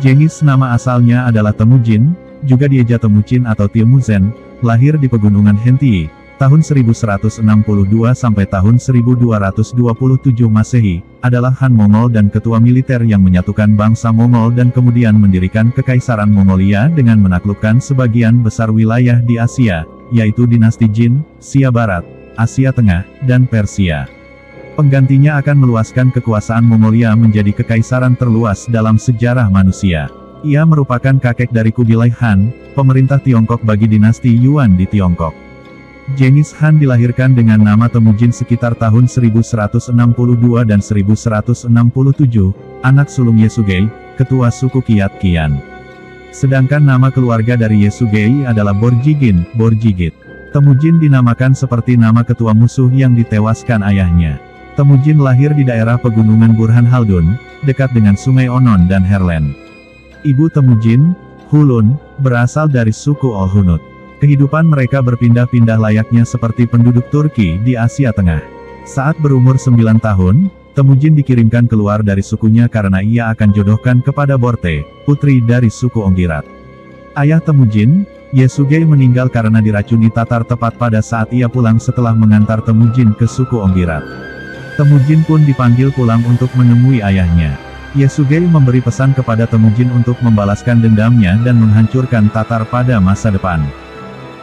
Genghis nama asalnya adalah Temujin, juga dieja Temucin atau Timuzen, lahir di pegunungan Hentii, tahun 1162 sampai tahun 1227 Masehi, adalah Han Mongol dan ketua militer yang menyatukan bangsa Mongol dan kemudian mendirikan Kekaisaran Mongolia dengan menaklukkan sebagian besar wilayah di Asia, yaitu dinasti Jin, Xia Barat, Asia Tengah, dan Persia. Penggantinya akan meluaskan kekuasaan Mongolia menjadi kekaisaran terluas dalam sejarah manusia. Ia merupakan kakek dari Kubilai Han, pemerintah Tiongkok bagi dinasti Yuan di Tiongkok. Genghis Khan dilahirkan dengan nama Temujin sekitar tahun 1162 dan 1167, anak sulung Yesugei, ketua suku Kiat Qian. Sedangkan nama keluarga dari Yesugei adalah Borjigin, Borjigit. Temujin dinamakan seperti nama ketua musuh yang ditewaskan ayahnya. Temujin lahir di daerah pegunungan Burhan Haldun, dekat dengan Sungai Onon dan Herlen. Ibu Temujin, Hulun, berasal dari suku Olhunut. Kehidupan mereka berpindah-pindah layaknya seperti penduduk Turki di Asia Tengah. Saat berumur 9 tahun, Temujin dikirimkan keluar dari sukunya karena ia akan jodohkan kepada Borte, putri dari suku Onggirat. Ayah Temujin, Yesugei meninggal karena diracuni Tatar tepat pada saat ia pulang setelah mengantar Temujin ke suku Onggirat. Temujin pun dipanggil pulang untuk menemui ayahnya. Yesugei memberi pesan kepada Temujin untuk membalaskan dendamnya dan menghancurkan Tatar pada masa depan.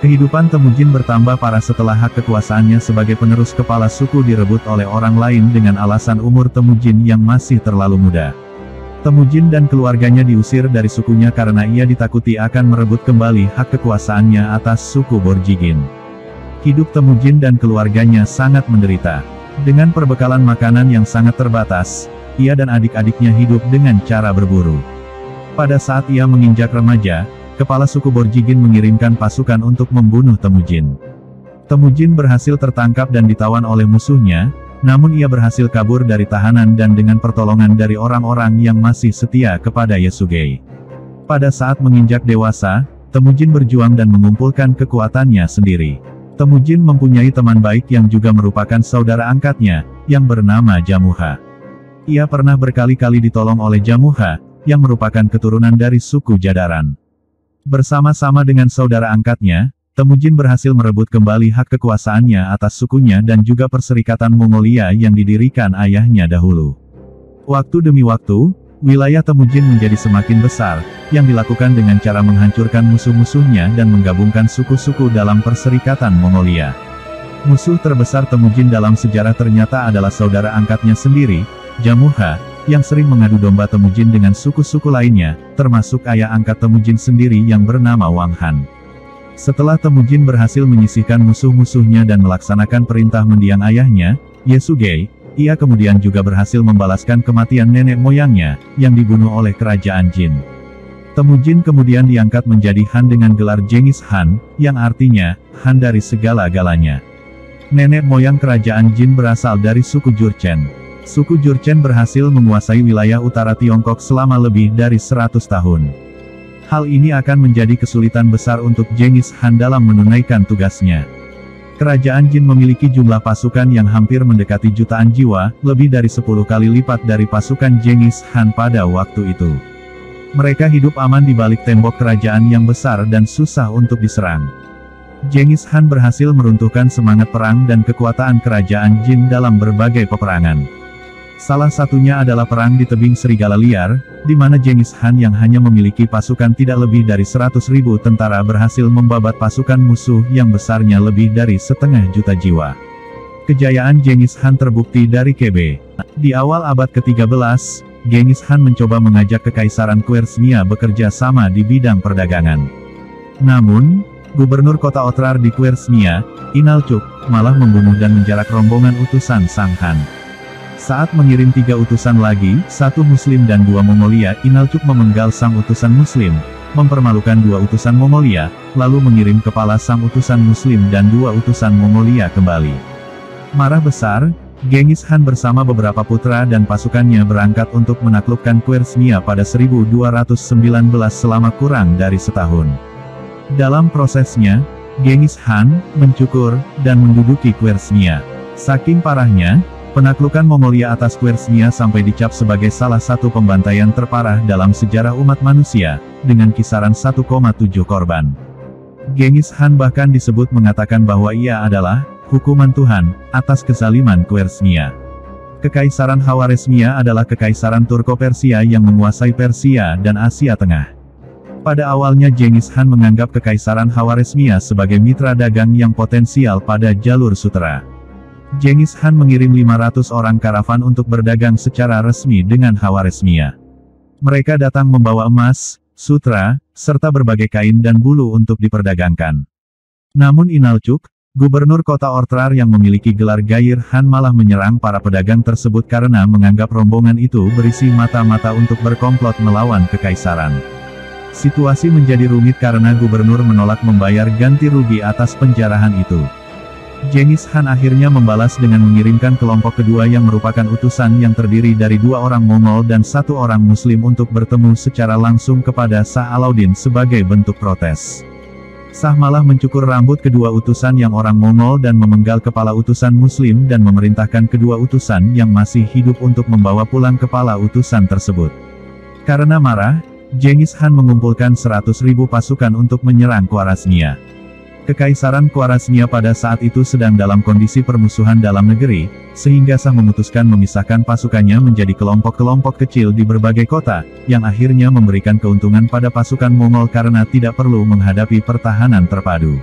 Kehidupan Temujin bertambah parah setelah hak kekuasaannya sebagai penerus kepala suku direbut oleh orang lain dengan alasan umur Temujin yang masih terlalu muda. Temujin dan keluarganya diusir dari sukunya karena ia ditakuti akan merebut kembali hak kekuasaannya atas suku Borjigin. Hidup Temujin dan keluarganya sangat menderita. Dengan perbekalan makanan yang sangat terbatas, ia dan adik-adiknya hidup dengan cara berburu. Pada saat ia menginjak remaja, kepala suku Borjigin mengirimkan pasukan untuk membunuh Temujin. Temujin berhasil tertangkap dan ditawan oleh musuhnya, namun ia berhasil kabur dari tahanan dan dengan pertolongan dari orang-orang yang masih setia kepada Yesugei. Pada saat menginjak dewasa, Temujin berjuang dan mengumpulkan kekuatannya sendiri. Temujin mempunyai teman baik yang juga merupakan saudara angkatnya, yang bernama Jamuha. Ia pernah berkali-kali ditolong oleh Jamuha, yang merupakan keturunan dari suku Jadaran. Bersama-sama dengan saudara angkatnya, Temujin berhasil merebut kembali hak kekuasaannya atas sukunya dan juga Perserikatan Mongolia yang didirikan ayahnya dahulu. Waktu demi waktu, wilayah Temujin menjadi semakin besar, yang dilakukan dengan cara menghancurkan musuh-musuhnya dan menggabungkan suku-suku dalam Perserikatan Mongolia. Musuh terbesar Temujin dalam sejarah ternyata adalah saudara angkatnya sendiri, Jamuha, yang sering mengadu domba Temujin dengan suku-suku lainnya, termasuk ayah angkat Temujin sendiri yang bernama Wang Han. Setelah Temujin berhasil menyisihkan musuh-musuhnya dan melaksanakan perintah mendiang ayahnya, Yesugei, ia kemudian juga berhasil membalaskan kematian nenek moyangnya, yang dibunuh oleh kerajaan Jin. Temujin kemudian diangkat menjadi Han dengan gelar Genghis Khan, yang artinya, Han dari segala-galanya. Nenek moyang kerajaan Jin berasal dari suku Jurchen. Suku Jurchen berhasil menguasai wilayah utara Tiongkok selama lebih dari 100 tahun. Hal ini akan menjadi kesulitan besar untuk Genghis Khan dalam menunaikan tugasnya. Kerajaan Jin memiliki jumlah pasukan yang hampir mendekati jutaan jiwa, lebih dari 10 kali lipat dari pasukan Genghis Khan pada waktu itu. Mereka hidup aman di balik tembok kerajaan yang besar dan susah untuk diserang. Genghis Khan berhasil meruntuhkan semangat perang dan kekuatan kerajaan Jin dalam berbagai peperangan. Salah satunya adalah perang di tebing Serigala Liar, di mana Genghis Khan yang hanya memiliki pasukan tidak lebih dari 100.000 tentara berhasil membabat pasukan musuh yang besarnya lebih dari 500.000 jiwa. Kejayaan Genghis Khan terbukti dari Kebe. Di awal abad ke-13, Genghis Khan mencoba mengajak Kekaisaran Khwarezmia bekerja sama di bidang perdagangan. Namun, gubernur kota Otrar di Khwarezmia, Inalchuk, malah membunuh dan menjarak rombongan utusan Sang Han. Saat mengirim 3 utusan lagi, 1 Muslim dan 2 Mongolia, Inalchuk memenggal sang utusan Muslim, mempermalukan 2 utusan Mongolia, lalu mengirim kepala sang utusan Muslim dan 2 utusan Mongolia kembali. Marah besar, Genghis Khan bersama beberapa putra dan pasukannya berangkat untuk menaklukkan Khwarezmia pada 1219 selama kurang dari setahun. Dalam prosesnya, Genghis Khan mencukur dan menduduki Khwarezmia. Saking parahnya, Penaklukan Mongolia atas Khwarezmia sampai dicap sebagai salah satu pembantaian terparah dalam sejarah umat manusia, dengan kisaran 1,7 korban. Genghis Khan bahkan disebut mengatakan bahwa ia adalah hukuman Tuhan atas kezaliman Khwarezmia. Kekaisaran Khwarezmia adalah kekaisaran Turko-Persia yang menguasai Persia dan Asia Tengah. Pada awalnya Genghis Khan menganggap kekaisaran Khwarezmia sebagai mitra dagang yang potensial pada jalur sutera. Genghis Khan mengirim 500 orang karavan untuk berdagang secara resmi dengan Khwarezmia. Mereka datang membawa emas, sutra, serta berbagai kain dan bulu untuk diperdagangkan. Namun Inalcuk, gubernur kota Ortrar yang memiliki gelar Gair Khan malah menyerang para pedagang tersebut karena menganggap rombongan itu berisi mata-mata untuk berkomplot melawan kekaisaran. Situasi menjadi rumit karena gubernur menolak membayar ganti rugi atas penjarahan itu. Genghis Khan akhirnya membalas dengan mengirimkan kelompok kedua yang merupakan utusan yang terdiri dari 2 orang Mongol dan 1 orang Muslim untuk bertemu secara langsung kepada Shah Alauddin sebagai bentuk protes. Shah malah mencukur rambut kedua utusan yang orang Mongol dan memenggal kepala utusan Muslim dan memerintahkan kedua utusan yang masih hidup untuk membawa pulang kepala utusan tersebut. Karena marah, Genghis Khan mengumpulkan 100.000 pasukan untuk menyerang Khwarezmia. Kekaisaran Khwarezmia pada saat itu sedang dalam kondisi permusuhan dalam negeri, sehingga Shah memutuskan memisahkan pasukannya menjadi kelompok-kelompok kecil di berbagai kota, yang akhirnya memberikan keuntungan pada pasukan Mongol karena tidak perlu menghadapi pertahanan terpadu.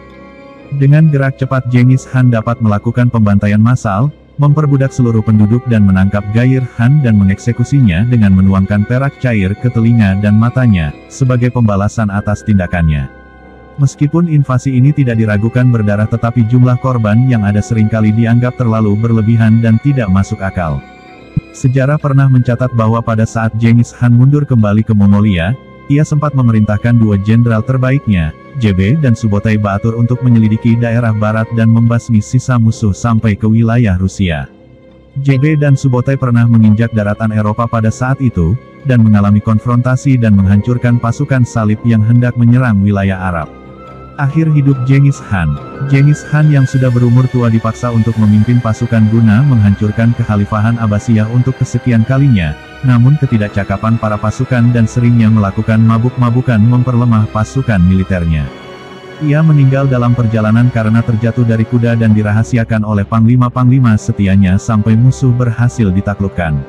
Dengan gerak cepat Genghis Khan dapat melakukan pembantaian massal, memperbudak seluruh penduduk dan menangkap Gair Khan dan mengeksekusinya dengan menuangkan perak cair ke telinga dan matanya, sebagai pembalasan atas tindakannya. Meskipun invasi ini tidak diragukan berdarah tetapi jumlah korban yang ada seringkali dianggap terlalu berlebihan dan tidak masuk akal. Sejarah pernah mencatat bahwa pada saat Genghis Khan mundur kembali ke Mongolia, ia sempat memerintahkan 2 jenderal terbaiknya, Jebe dan Subotai Baatur untuk menyelidiki daerah barat dan membasmi sisa musuh sampai ke wilayah Rusia. Jebe dan Subotai pernah menginjak daratan Eropa pada saat itu, dan mengalami konfrontasi dan menghancurkan pasukan salib yang hendak menyerang wilayah Arab. Akhir hidup Genghis Khan. Genghis Khan yang sudah berumur tua dipaksa untuk memimpin pasukan guna menghancurkan kekhalifahan Abbasiyah untuk kesekian kalinya, namun ketidakcakapan para pasukan dan seringnya melakukan mabuk-mabukan memperlemah pasukan militernya. Ia meninggal dalam perjalanan karena terjatuh dari kuda dan dirahasiakan oleh panglima-panglima setianya sampai musuh berhasil ditaklukkan.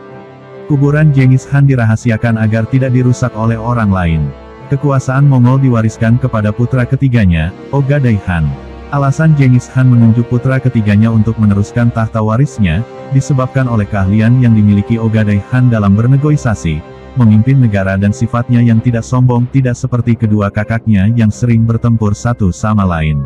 Kuburan Genghis Khan dirahasiakan agar tidak dirusak oleh orang lain. Kekuasaan Mongol diwariskan kepada putra ketiganya, Ogadai Khan. Alasan Genghis Khan menunjuk putra ketiganya untuk meneruskan tahta warisnya, disebabkan oleh keahlian yang dimiliki Ogadai Khan dalam bernegosiasi, memimpin negara dan sifatnya yang tidak sombong tidak seperti kedua kakaknya yang sering bertempur satu sama lain.